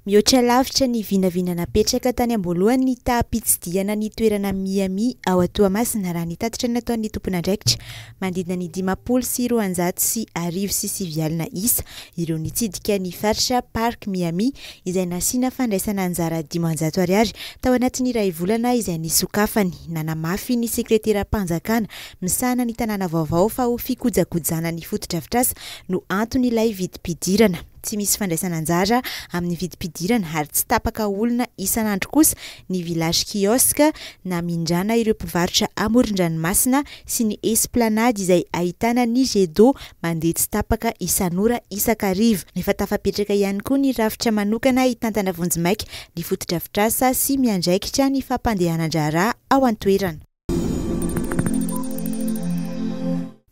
Mihoatra lavitra ny vinavina napetraka tany am-boalohany tapitsidiana ny toerana Miami ao Toamasina raha ny tatitra nataon'ny tompon'andraikitra manodidina ny 550 isa ireo nitsidika ny faritra Park Miami izay nasiana fandraisana anjara 500 ariary tao anatin'ny iray volana izay nisokafany. Nanamafy ny sekretera mpanjakana misahana ny tanàna vaovao fa ho fikojakojana ny fotodrafitrasa no antonyilay vidim-pidirana. Tsy misy fandraisana anjara amin'ny vidim-pidirana ary tsy tapaka olona isan'andro kosa ny village kioska na mindrana ireo mpivarotra amoron-dranomasina sy ny esplanade izay ahitana ny jet d'eau mandeha tsy tapaka isan'ora isakarivo. Nefa tafapetraka ihany koa ny rafitra manokana hitantana vonjimaika ny fotodrafitrasa sy miandraikitra ny fampandehanan-draharaha ao an-toerana.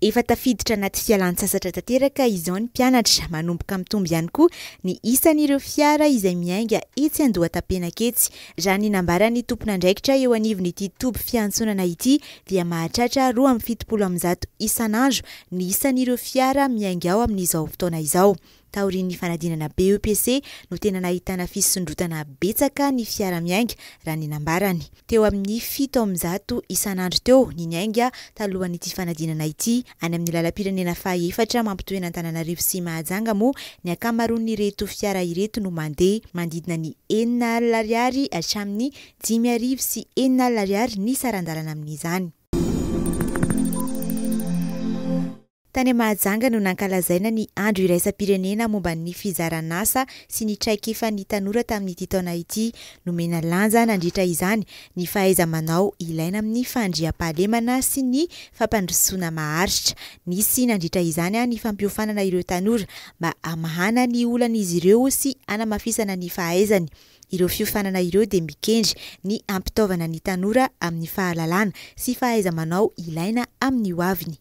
Efa tafiditra anaty fialan-tsasatra tanteraka izao ny mpianatra, manomboka mitombo ihany koa ny isan'ireo fiara izay miainga etsy Andohatapenaketsy. Raha ny nambaran'ny tompon'andraikitra eo anivon'ity toby fiantsonana ity dia mahatratra 270 isan'andro ny isan'ireo fiara miainga ao amin'izao fotoana izao. Taorian'ny fanadinana BEPC no tena nahitana fisondrotana betsaka ny fiara miainga raha ny nambarany. Teo amin'ny 700 isan'andro teo ny miainga talohan'ity fanadinana ity. Any amin'ny lalam-pirenena faha-efatra mampitoena Antananarivo sy Mahajanga moa ny akamaroan'ireto fiara ireto no mandeha manodidina ny 4 alina ariary hatramin'ny 5 sy 4 alina ariary ny sarandalana amin'izany. Tany Mahajanga no nankalazaina ny andro iraisam-pirenena momba ny fizaran'asa sy ny traikefan'ny tanora tamin'ity taona ity. Nomena lanja nandritra izany ny fahaiza-manao ilaina amin'ny fandriam-pahalemana sy ny fampandrosoana maharitra. Nisy nandritra izany ny fampiofanana ireo tanora mba amahana ny olan'izy ireo sy anamafisana ny fahaizany. Ireo fiofanana ireo dia mikendry ny ampitaovana ny tanora amin'ny fahalalana sy fahaiza-manao ilaina amin'ny hoaviny.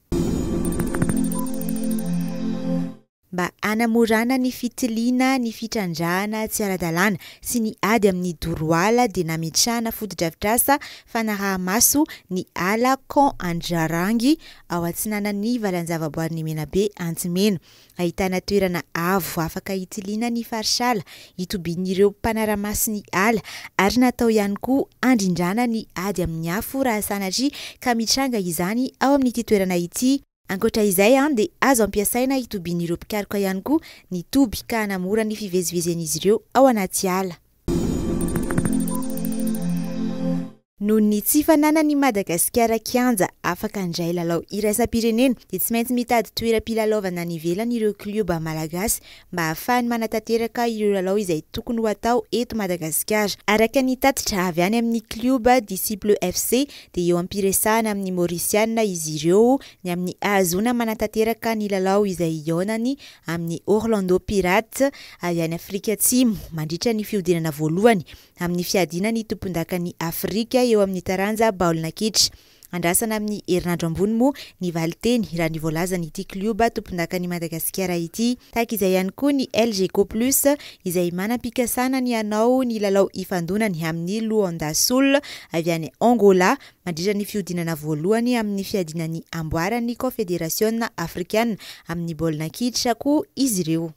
Mba anamorana ny fitiliana, ny fitrandrahana tsy ara-dalàna sy ny ady amin'ny doroala dia nametrahana fotodrafitrasa fanaraha-maso ny ala Camp Andrarangy ao atsinanan'ny valan-javaboarin'ny Menabe Antimeno. Ahitana toerana avo afaka hitiliana ny farisala, itobian'ireo mpanara-maso ny ala ary natao ihany koa andrindrana ny ady amin'ny afo raha sanatria ka mitranga izany ao amin'ity toerana ity. Ankoatra izay dia azo ampiasaina itobian'ireo mpikaroka ihany koa ny toby ka hanamora ny fivezivezen'izy ireo ao anaty ala. Noho ny tsy fananany Madagasikara kianja afaka handray lalao iraisam-pirenena dia tsy maintsy mitady toeram-pilalaovana any ivelany ireo klioba malagasy mba ahafahany manatanteraka ireo lalao izay tokony ho atao eto Madagasikara. Araka ny tatitra avy any amin'ny klioba Disciple FC dia eo ampiresahana amin'ny Mauritiana izy ireo ny amin'ny ahazona manatanteraka ny lalao izay ihaonany amin'ny Orlando Pirates avy any Afrika Atsimo mandritra ny fiodinana voalohany amin'ny fiadinany tompon-dakan'ny Afrika eo amin'ny taranja baolina kitra. Andrasana amin'ny herinandro ambony moa ny valiteny raha ny voalazany ity klioba tompon-dakan'ny Madagasikara ity. Tahaka izay ihany koa ny LGK Plus izay manampikasana ny hanao ny lalao ifandonany amin'ny Luanda Sul avy any Angola mandritra ny fiodinana voalohany amin'ny fiadinan'ny amboaran'ny Confédération Africaine amin'ny baolina kitra koa izy ireo.